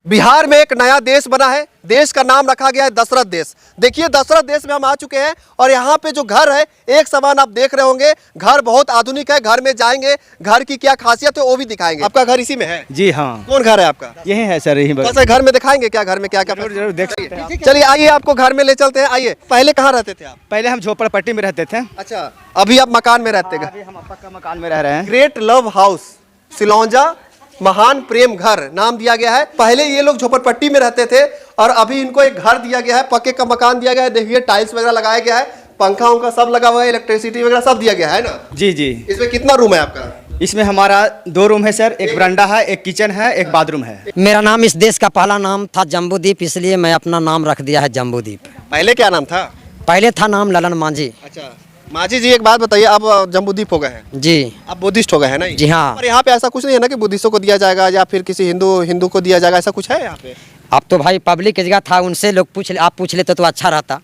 बिहार में एक नया देश बना है। देश का नाम रखा गया है दशरथ देश। देखिए दशरथ देश में हम आ चुके हैं और यहाँ पे जो घर है एक समान आप देख रहे होंगे। घर बहुत आधुनिक है। घर में जाएंगे, घर की क्या खासियत है वो भी दिखाएंगे। आपका घर इसी में है? जी हाँ। कौन घर है आपका? यही है सर, यही बस। घर में दिखाएंगे क्या, घर में क्या क्या? जरूर देख सकते हैं। चलिए आइए आपको घर में ले चलते हैं। आइए, पहले कहाँ रहते थे आप? पहले हम झोपड़पट्टी में रहते थे। अच्छा, अभी आप मकान में रहते हैं? अभी हम पक्का मकान में रह रहे हैं। ग्रेट लव हाउस सिलौंजा महान प्रेम घर नाम दिया गया है। पहले ये लोग झोपड़पट्टी में रहते थे और अभी इनको एक घर दिया गया है, पक्के का मकान दिया गया है। देखिए टाइल्स वगैरह लगाया गया है, पंखा उनका सब लगा हुआ है, इलेक्ट्रिसिटी वगैरह सब दिया गया है ना? जी जी। इसमें कितना रूम है आपका? इसमें हमारा 2 रूम है सर, एक बरांडा है, एक किचन है, एक बाथरूम है। मेरा नाम इस देश का पहला नाम था जम्बूदीप, इसलिए मैं अपना नाम रख दिया है जम्बूदीप। पहले क्या नाम था? पहले था नाम ललन मांझी। अच्छा मांझी जी, एक बात बताइए, आप जम्बूदीप हो गए हैं जी। आप बुद्धिस्ट हो गए हैं ना? जी हाँ। और यहाँ पे ऐसा कुछ नहीं है ना कि बुद्धिस्टों को दिया जाएगा या फिर किसी हिंदू को दिया जाएगा, ऐसा कुछ है यहाँ पे? अब तो भाई पब्लिक जगह था, उनसे लोग आप पूछ लेते तो अच्छा रहता।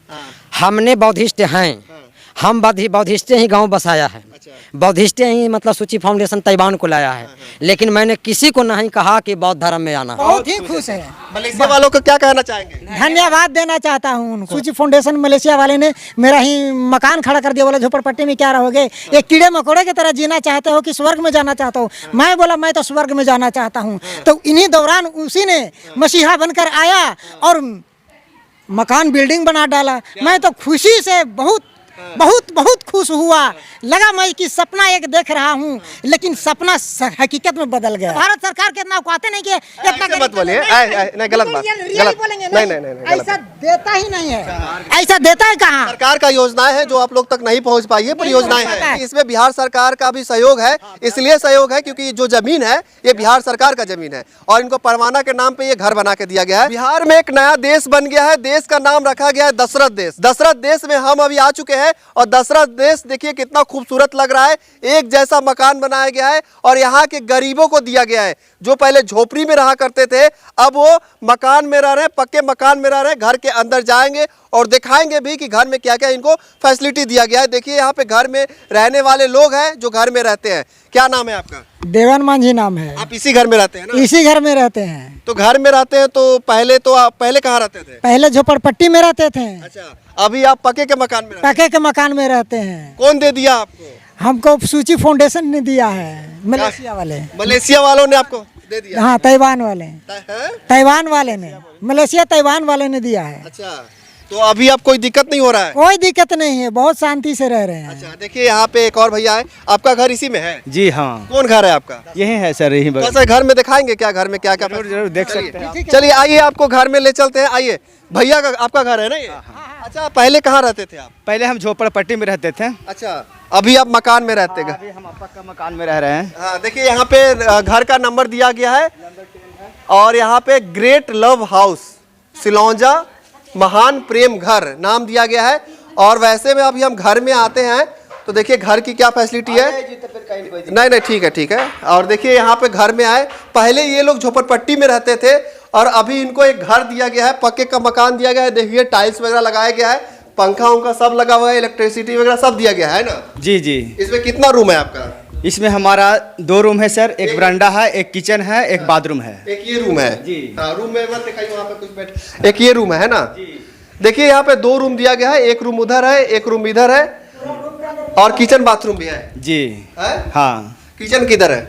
हमने बौद्धिस्ट हैं, हम बौद्धिस्ट ही गांव बसाया है। बौद्धिस्ट ही मतलब सूची फाउंडेशन ताइवान को लाया है। लेकिन मैंने किसी को नहीं कहा कि बौद्ध धर्म में आना। बहुत ही खुश है। मलेशिया वालों को क्या कहना चाहेंगे? धन्यवाद देना चाहता हूँ उनको। सूची फाउंडेशन मलेशिया वाले ने मेरा ही मकान खड़ा कर दिया। बोला झोपड़पट्टी में क्या रहोगे, एक कीड़े मकोड़े की तरह जीना चाहते हो कि स्वर्ग में जाना चाहता हूँ? मैं बोला मैं तो स्वर्ग में जाना चाहता हूँ। तो इन्हीं दौरान उसी ने मसीहा बनकर आया और मकान बिल्डिंग बना डाला। मैं तो खुशी से बहुत बहुत बहुत खुश हुआ। लगा मैं कि सपना एक देख रहा हूँ, लेकिन सपना हकीकत में बदल गया। भारत सरकार के इतना औकात नहीं कि मत बोलिए, नहीं गलत बात, गलत नहीं, ऐसा देता ही नहीं है। ऐसा देता है कहाँ? सरकार का योजनाएं हैं जो आप लोग तक नहीं पहुंच पाई है, पर योजनाएं हैं। इसमें बिहार सरकार का भी सहयोग है। इसलिए सहयोग है क्योंकि जो जमीन है ये बिहार सरकार का जमीन है और इनको परवाना के नाम पे ये घर बना के दिया गया है। बिहार में एक नया देश बन गया है। देश का नाम रखा गया है दशरथ देश। दशरथ देश में हम अभी आ चुके हैं और दशरथ देश देखिए कितना खूबसूरत लग रहा है। एक जैसा मकान बनाया गया है और यहाँ के गरीबों को दिया गया है। जो पहले झोपड़ी में रहा करते थे अब वो मकान में रह रहे हैं, पक्के मकान में रह रहे हैं। घर के अंदर जाएंगे और दिखाएंगे भी कि घर में क्या क्या इनको फैसिलिटी दिया गया है। देखिए यहाँ पे घर में रहने वाले लोग हैं जो घर में रहते हैं। क्या नाम है आपका? देवन मांझी नाम है। आप इसी घर में रहते हैं ना? इसी घर में रहते हैं। तो घर में रहते हैं तो आप पहले कहाँ रहते थे? पहले झोपड़पट्टी में रहते थे। अच्छा, अभी आप पक्के के मकान में रहते हैं? पक्के के मकान में रहते हैं। कौन दे दिया आपको? हमको सूची फाउंडेशन ने दिया है, मलेशिया वाले। मलेशिया वालों ने आपको दे दिया? हाँ, ताइवान वाले। ताइवान वाले ने, मलेशिया ताइवान वाले ने दिया है। अच्छा, तो अभी आप कोई दिक्कत नहीं हो रहा है? कोई दिक्कत नहीं है, बहुत शांति से रह रहे हैं। अच्छा, देखिए यहाँ पे एक और भैया है। आपका घर इसी में है? जी हाँ। कौन घर है आपका? यही है सर, यही बस। वैसे घर में दिखाएंगे क्या, घर में क्या क्या? जरूर देख सकते हैं। चलिए आइए आपको घर में ले चलते हैं। आइए, भैया का आपका घर है ना ये? अच्छा, पहले कहाँ रहते थे आप? पहले हम झोपड़पट्टी में रहते थे। अच्छा, अभी आप मकान में रहते हैं? अभी हम पक्का मकान में रह रहे हैं। हाँ, देखिए यहाँ पे घर का नंबर दिया गया है और यहाँ पे ग्रेट लव हाउस सिलौंजा महान प्रेम घर नाम दिया गया है। और वैसे में अभी हम घर में आते हैं तो देखिए घर की क्या फैसिलिटी है। नहीं ठीक है। और देखिए यहाँ पे घर में आए, पहले ये लोग झोपड़पट्टी में रहते थे और अभी इनको एक घर दिया गया है, पक्के का मकान दिया गया है। देखिए टाइल्स वगैरह लगाया गया है, पंखा उनका सब लगा हुआ है, इलेक्ट्रिसिटी वगैरह सब दिया गया है ना? जी जी। इसमें कितना रूम है आपका? इसमें हमारा 2 रूम है सर, एक बरांडा है, एक किचन है, एक बाथरूम है। एक ये रूम है जी। हाँ, रूम में मत दिखाइए, वहाँ पे कुछ बैठ। एक ये रूम है ना? देखिए यहाँ पे 2 रूम दिया गया है, एक रूम उधर है, एक रूम इधर है और किचन बाथरूम भी है। जी हाँ। किचन किधर है?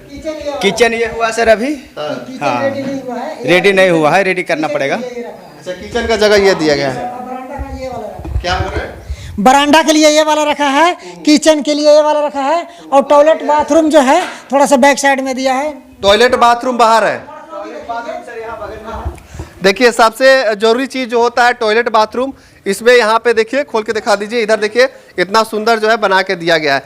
किचन ये हुआ सर अभी। हाँ, रेडी नहीं हुआ है, रेडी करना पड़ेगा। अच्छा, किचन का जगह ये दिया गया है। क्या हो रहा है? बरांडा के लिए ये वाला रखा है, किचन के लिए ये वाला रखा है और टॉयलेट बाथरूम जो है थोड़ा सा बैक साइड में दिया है। टॉयलेट बाथरूम बाहर है। देखिए सबसे जरूरी चीज जो होता है टॉयलेट बाथरूम, इसमें यहाँ पे देखिए खोल के दिखा दीजिए। इधर देखिए इतना सुंदर जो है बना के दिया गया है।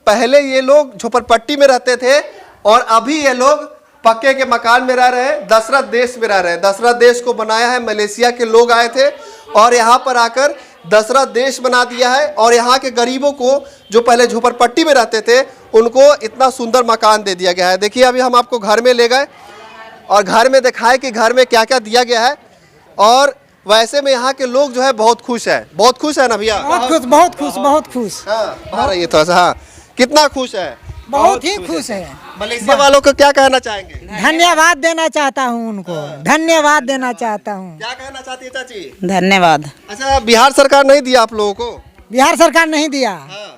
पहले ये लोग झोपड़पट्टी में रहते थे और अभी ये लोग पक्के के मकान में रह रहे हैं, दशरथ देश में रह रहे हैं। दशरथ देश को बनाया है, मलेशिया के लोग आए थे और यहाँ पर आकर दशरथ देश बना दिया है। और यहाँ के गरीबों को जो पहले झोपड़पट्टी में रहते थे उनको इतना सुंदर मकान दे दिया गया है। देखिए अभी हम आपको घर में ले गए और घर में दिखाए कि घर में क्या क्या दिया गया है। और वैसे में यहाँ के लोग जो है बहुत खुश है ना भैया? बहुत खुश, बहुत खुश, बहुत खुश। हाँ, बाहर आइए थोड़ा सा। हाँ, कितना खुश है? बहुत ही खुश है। मलेशिया वालों को क्या कहना चाहेंगे? धन्यवाद देना चाहता हूँ उनको, धन्यवाद देना चाहता हूँ। क्या कहना चाहती है चाची? धन्यवाद। अच्छा, बिहार सरकार नहीं दिया आप लोगों को? बिहार सरकार नहीं दिया,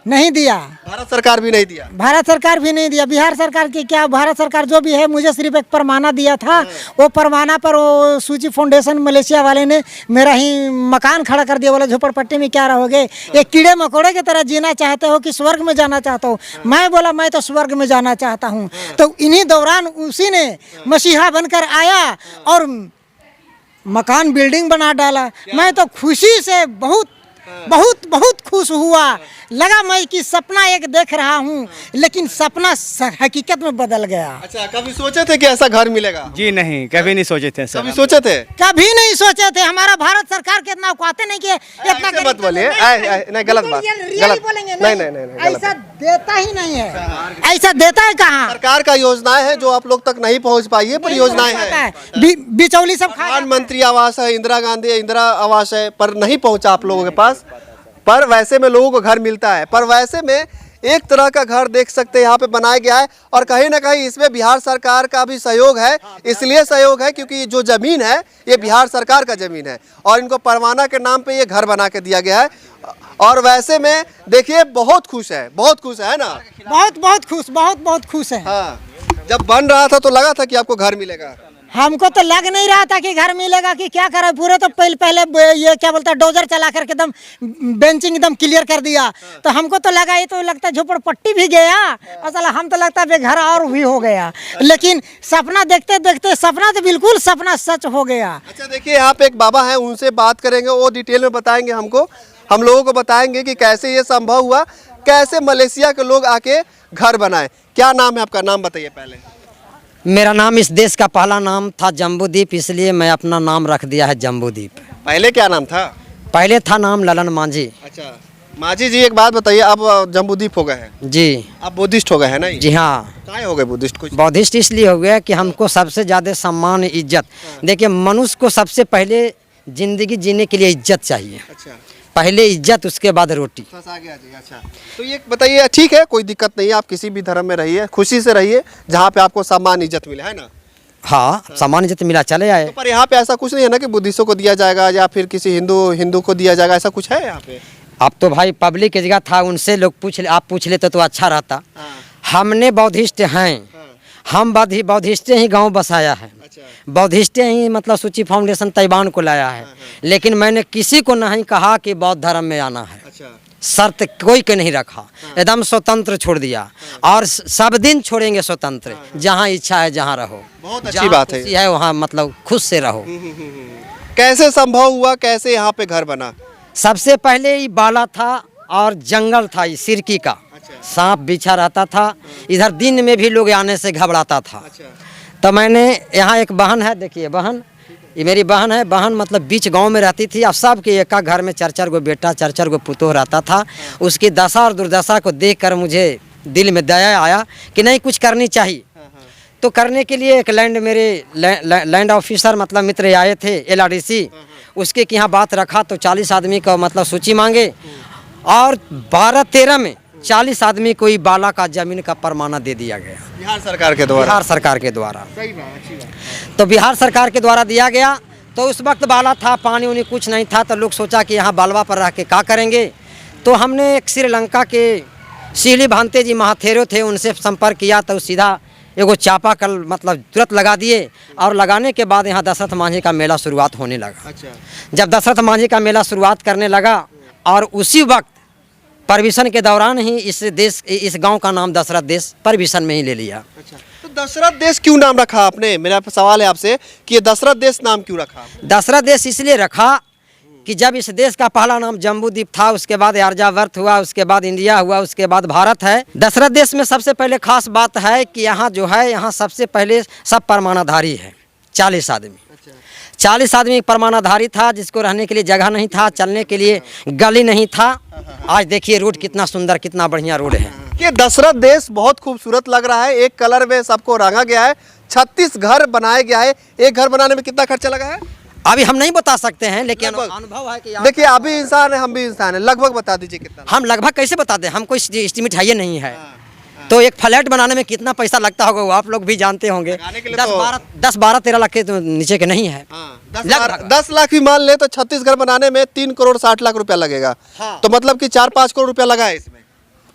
नहीं दिया। भारत सरकार भी नहीं दिया? भारत सरकार भी नहीं दिया। बिहार सरकार की क्या, भारत सरकार जो भी है मुझे सिर्फ एक परवाना दिया था। वो परवाना पर वो सूची फाउंडेशन मलेशिया वाले ने मेरा ही मकान खड़ा कर दिया। बोला झोपड़पट्टी में क्या रहोगे, एक कीड़े मकोड़े की तरह जीना चाहते हो कि स्वर्ग में जाना चाहते हो? मैं बोला मैं तो स्वर्ग में जाना चाहता हूँ। तो इन्हीं दौरान उसी ने मसीहा बनकर आया और मकान बिल्डिंग बना डाला। मैं तो खुशी से बहुत बहुत बहुत खुश हुआ। लगा मैं कि सपना एक देख रहा हूँ, लेकिन सपना हकीकत में बदल गया। अच्छा, कभी सोचे थे कि ऐसा घर मिलेगा? जी नहीं, कभी नहीं सोचे थे सर। कभी सोचे थे? कभी नहीं सोचे थे। हमारा भारत सरकार के इतना औकाते नहीं कि इतना ऐसे मत बोलिए, नहीं गलत बात, गलत बोलेंगे। नहीं, ऐसा देता ही नहीं है, ऐसा देता है कहाँ? सरकार का योजनाएं हैं जो आप लोग तक नहीं पहुंच पाई है, पर योजनाएं हैं। बिचौली सब खा प्रधानमंत्री आवास है, इंदिरा गांधी इंदिरा आवास है, पर नहीं पहुंचा आप लोगों के पास। पर वैसे में लोगों को घर मिलता है। पर वैसे में एक तरह का घर देख सकते हैं यहाँ पे बनाया गया है, और कहीं ना कहीं इसमें बिहार सरकार का भी सहयोग है। इसलिए सहयोग है क्योंकि जो जमीन है ये बिहार सरकार का जमीन है, और इनको परवाना के नाम पे ये घर बना के दिया गया है। और वैसे में देखिए बहुत खुश है, बहुत खुश है ना? बहुत बहुत खुश, बहुत बहुत खुश है। हाँ, जब बन रहा था तो लगा था कि आपको घर मिलेगा? हमको तो लग नहीं रहा था कि घर मिलेगा। कि क्या करे, पूरे तो पहले ये क्या बोलता है डोजर चला करके एकदम बेंचिंग एकदम क्लियर कर दिया। तो हमको तो लगा ये तो लगता है झोपड़पट्टी भी गया, असल हम तो लगता है घर और भी हो गया। लेकिन सपना देखते देखते सपना तो बिल्कुल सपना सच हो गया। अच्छा, देखिए यहाँ पे एक बाबा है, उनसे बात करेंगे, वो डिटेल में बताएंगे हमको, हम लोगों को बताएंगे कि कैसे ये संभव हुआ, कैसे मलेशिया के लोग आके घर बनाए। क्या नाम है आपका? नाम बताइए पहले। मेरा नाम इस देश का पहला नाम था जम्बूदीप, इसलिए मैं अपना नाम रख दिया है जम्बूदीप। पहले क्या नाम था? पहले था नाम ललन मांझी। अच्छा, मांझी जी एक बात बताइए, आप जम्बूदीप हो गए हैं जी। आप बुद्धिस्ट हो गए हैं ना? जी हाँ। काहे हो गए बुद्धिस्ट? कुछ बौद्धिस्ट इसलिए हो गया कि हमको सबसे ज़्यादा सम्मान इज्जत, देखिए मनुष्य को सबसे पहले जिंदगी जीने के लिए इज्जत चाहिए। अच्छा, पहले इज्जत उसके बाद रोटी। आ गया जी। अच्छा, तो ये बताइए, ठीक है कोई दिक्कत नहीं है, आप किसी भी धर्म में रहिए, खुशी से रहिए जहाँ पे आपको सम्मान इज्जत मिले, है ना? हाँ, सम्मान इज्जत मिला चले आए। तो पर यहाँ पे ऐसा कुछ नहीं है ना कि बुद्धिस्टों को दिया जाएगा या फिर किसी हिंदू को दिया जाएगा, ऐसा कुछ है यहाँ पे? अब तो भाई पब्लिक की जगह था, उनसे लोग आप पूछ लेते तो अच्छा रहता। हमने बौद्धिस्ट हैं, हम बौद्धिस्ट ही गांव बसाया है, बौद्धिस्ट ही मतलब सूची फाउंडेशन ताइवान को लाया है। लेकिन मैंने किसी को नहीं कहा कि बौद्ध धर्म में आना है, शर्त कोई के नहीं रखा, एकदम स्वतंत्र छोड़ दिया। और सब दिन छोड़ेंगे स्वतंत्र, जहाँ इच्छा है जहाँ रहो, बहुत अच्छी बात है वहाँ मतलब खुश से रहो। कैसे संभव हुआ, कैसे यहाँ पे घर बना? सबसे पहले ये बाला था और जंगल था, ये सिरकी का सांप बिछा रहता था, इधर दिन में भी लोग आने से घबराता था। तो मैंने यहाँ एक बहन है, देखिए बहन, ये मेरी बहन है। बहन मतलब बीच गांव में रहती थी, अब सब के एक घर में 4-4 गो बेटा 4-4 गो पुतोह रहता था। उसकी दशा और दुर्दशा को देखकर मुझे दिल में दया आया कि नहीं कुछ करनी चाहिए। तो करने के लिए एक लैंड ऑफिसर मतलब मित्र आए थे, LRDC, उसके यहाँ बात रखा तो 40 आदमी का मतलब सूची मांगे, और 12-13 में 40 आदमी को बाला का जमीन का परमाना दे दिया गया बिहार सरकार के द्वारा। बिहार सरकार के द्वारा। सही बात, अच्छी बात। तो बिहार सरकार के द्वारा दिया गया। तो उस वक्त बाला था, पानी उनी कुछ नहीं था, तो लोग सोचा कि यहाँ बालवा पर रह के क्या करेंगे। तो हमने एक श्रीलंका के सीली भांते जी महाथेरो थे, उनसे संपर्क किया तो सीधा एगो चापा कल मतलब तुरंत लगा दिए। और लगाने के बाद यहाँ दशरथ मांझी का मेला शुरुआत होने लगा। अच्छा, जब जब दशरथ मांझी का मेला शुरुआत करने लगा, और उसी वक्त परमिशन के दौरान ही इस गांव का नाम दशरथ देश परमिशन में ही ले लिया। अच्छा, तो दशरथ देश क्यों नाम रखा आपने? मेरा सवाल है आपसे कि ये दशरथ देश नाम क्यों रखा? दशरथ देश इसलिए रखा कि जब इस देश का पहला नाम जम्बूद्वीप था, उसके बाद आर्यावर्त हुआ, उसके बाद इंडिया हुआ, उसके बाद भारत है। दशरथ देश में सबसे पहले खास बात है कि यहाँ जो है, यहाँ सबसे पहले सब परमाणाधारी है, 40 आदमी। 40 आदमी परमाणाधारी था, जिसको रहने के लिए जगह नहीं था, चलने के लिए गली नहीं था। आज देखिए रोड कितना सुंदर, कितना बढ़िया रोड है। ये दशरथ देश बहुत खूबसूरत लग रहा है, एक कलर में सबको रंगा गया है, 36 घर बनाया गया है। एक घर बनाने में कितना खर्चा लगा है अभी हम नहीं बता सकते हैं, लेकिन अनुभव है कि देखिए आप भी इंसान है, हम भी इंसान है, लगभग बता दीजिए कितना। हम लगभग कैसे बता दें, हमको एस्टिमेट है ये नहीं है। तो एक फ्लैट बनाने में कितना पैसा लगता होगा वो आप लोग भी जानते होंगे। लगाने के लिए 10-12-13 लाख के तो नीचे के नहीं है। 10 लाख भी मान ले तो 36 घर बनाने में 3 करोड़ 60 लाख रुपया लगेगा। तो मतलब कि 4-5 करोड़ रुपया लगा है इसमें।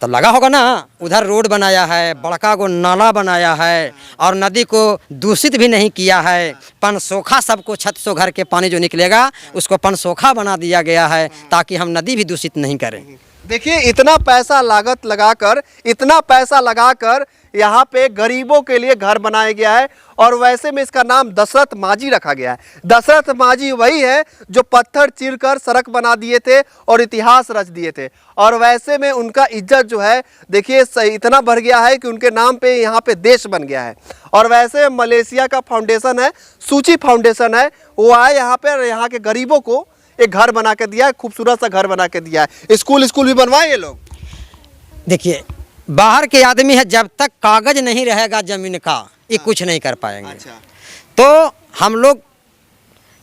तो लगा होगा ना। उधर रोड बनाया है, बड़का को नाला बनाया है और नदी को दूषित भी नहीं किया है। पनसोखा सबको 600 घर के पानी जो निकलेगा उसको पनसोखा बना दिया गया है ताकि हम नदी भी दूषित नहीं करें। देखिए इतना पैसा लागत लगाकर, इतना पैसा लगाकर यहाँ पे गरीबों के लिए घर बनाया गया है और वैसे में इसका नाम दशरथ मांझी रखा गया है। दशरथ मांझी वही है जो पत्थर चीरकर सड़क बना दिए थे और इतिहास रच दिए थे और वैसे में उनका इज्जत जो है देखिए इतना बढ़ गया है कि उनके नाम पे यहाँ पे देश बन गया है। और वैसे मलेशिया का फाउंडेशन है, सूची फाउंडेशन है, वो आए यहाँ पे और यहाँ के गरीबों को एक घर बना के दिया है, खूबसूरत सा घर बना के दिया है। स्कूल भी बनवाए ये लोग। देखिए बाहर के आदमी है, जब तक कागज नहीं रहेगा जमीन का ये कुछ नहीं कर पाएंगे। तो हम लोग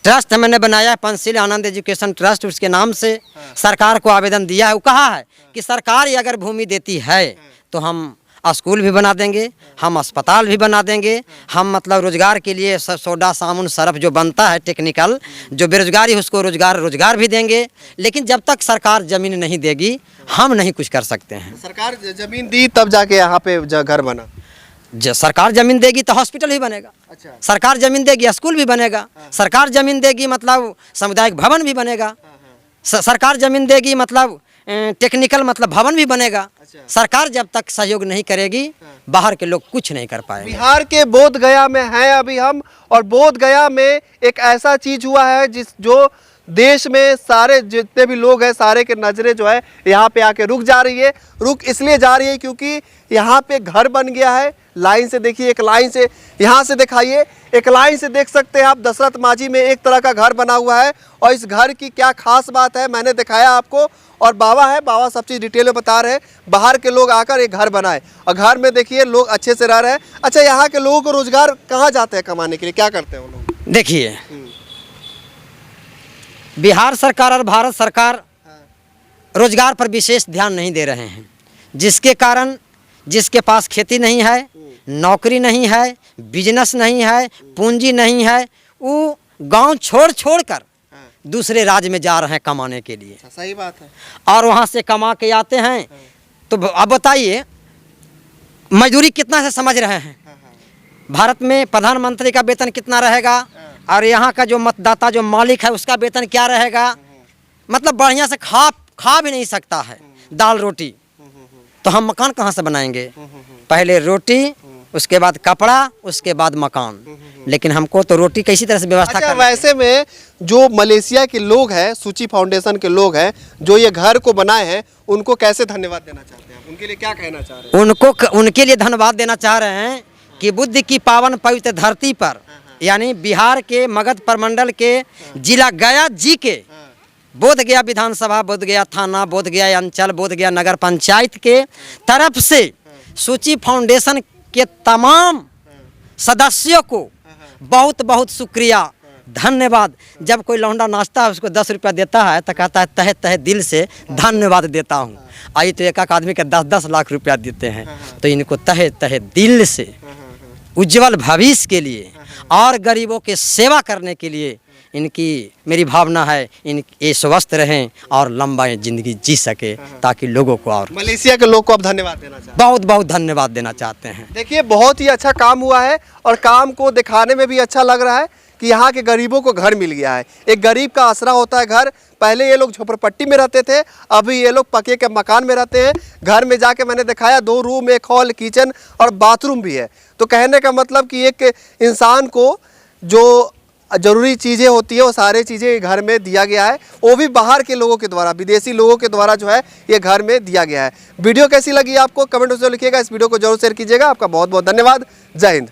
ट्रस्ट मैंने बनाया है, पंचशील आनंद एजुकेशन ट्रस्ट, उसके नाम से सरकार को आवेदन दिया है। वो कहा है कि सरकार ये अगर भूमि देती है तो हम स्कूल भी बना देंगे, हम अस्पताल भी बना देंगे, हम मतलब रोजगार के लिए सोडा साबुन सरफ जो बनता है टेक्निकल, जो बेरोजगारी है उसको रोजगार भी देंगे। लेकिन जब तक सरकार ज़मीन नहीं देगी हम नहीं कुछ कर सकते हैं। सरकार ज़मीन दी तब जाके यहाँ पे घर बना। सरकार ज़मीन देगी तो हॉस्पिटल भी बनेगा। अच्छा। सरकार ज़मीन देगी स्कूल भी बनेगा। सरकार ज़मीन देगी मतलब सामुदायिक भवन भी बनेगा। सरकार ज़मीन देगी मतलब टेक्निकल मतलब भवन भी बनेगा। सरकार जब तक सहयोग नहीं करेगी बाहर के लोग कुछ नहीं कर पाएंगे। बिहार के बोध गया में हैं अभी हम, और बोध गया में एक ऐसा चीज हुआ है जो देश में सारे जितने भी लोग हैं सारे के नज़रें जो है यहाँ पे आके रुक जा रही है। रुक इसलिए जा रही है क्योंकि यहाँ पे घर बन गया है। लाइन से देखिए, एक लाइन से यहाँ से दिखाइए, एक लाइन से देख सकते हैं आप दशरथ मांझी में एक तरह का घर बना हुआ है। और इस घर की क्या खास बात है मैंने दिखाया आपको, और बाबा है, बाबा सब चीज़ डिटेल में बता रहे हैं। बाहर के लोग आकर एक घर बनाए और घर में देखिए लोग अच्छे से रह रहे हैं। अच्छा, यहाँ के लोगों को रोजगार कहाँ जाते हैं कमाने के लिए, क्या करते हैं वो लोग? देखिए बिहार सरकार और भारत सरकार रोजगार पर विशेष ध्यान नहीं दे रहे हैं, जिसके कारण जिसके पास खेती नहीं है, नौकरी नहीं है, बिजनेस नहीं है, पूंजी नहीं है, वो गांव छोड़ कर दूसरे राज्य में जा रहे हैं कमाने के लिए। सही बात है। और वहाँ से कमा के आते हैं। तो अब बताइए मजदूरी कितना से समझ रहे हैं? भारत में प्रधानमंत्री का वेतन कितना रहेगा और यहाँ का जो मतदाता जो मालिक है उसका वेतन क्या रहेगा? मतलब बढ़िया से खा भी नहीं सकता है दाल रोटी। तो हम मकान कहाँ से बनाएंगे? पहले रोटी, उसके बाद कपड़ा, उसके बाद मकान। लेकिन हमको तो रोटी कैसी तरह से व्यवस्था अच्छा, वैसे में जो मलेशिया के लोग हैं, सूची फाउंडेशन के लोग हैं जो ये घर को बनाए हैं, उनको कैसे धन्यवाद देना चाहते हैं? उनके लिए क्या कहना चाह रहे हैं? उनके लिए धन्यवाद देना चाह रहे हैं कि बुद्ध की पावन पवित्र धरती पर, यानी बिहार के मगध प्रमंडल के जिला गया जी के बोध गया विधानसभा, बोध गया थाना, बोध गया अंचल, बोध गया नगर पंचायत के तरफ से सूची फाउंडेशन के तमाम सदस्यों को बहुत बहुत शुक्रिया, धन्यवाद। जब कोई लौंडा नाचता है उसको 10 रुपया देता है तो कहता है तहे तहे दिल से धन्यवाद देता हूँ। आई तो एक आदमी के 10-10 लाख रुपया देते हैं। तो इनको तहे तहे दिल से उज्जवल भविष्य के लिए और गरीबों के सेवा करने के लिए इनकी मेरी भावना है ये स्वस्थ रहें और लंबा ज़िंदगी जी सके, ताकि लोगों को और मलेशिया के लोग को आप धन्यवाद देना चाहते हैं? बहुत बहुत धन्यवाद देना चाहते हैं। देखिए बहुत ही अच्छा काम हुआ है और काम को दिखाने में भी अच्छा लग रहा है कि यहाँ के गरीबों को घर मिल गया है। एक गरीब का आसरा होता है घर। पहले ये लोग झोपड़पट्टी में रहते थे, अभी ये लोग पक्के के मकान में रहते हैं। घर में जाके मैंने दिखाया 2 रूम, 1 हॉल, किचन और बाथरूम भी है। तो कहने का मतलब कि एक इंसान को जो ज़रूरी चीज़ें होती है वो सारे चीज़ें घर में दिया गया है, वो भी बाहर के लोगों के द्वारा, विदेशी लोगों के द्वारा जो है ये घर में दिया गया है। वीडियो कैसी लगी आपको कमेंट में लिखिएगा। इस वीडियो को जरूर शेयर कीजिएगा। आपका बहुत बहुत धन्यवाद। जय हिंद।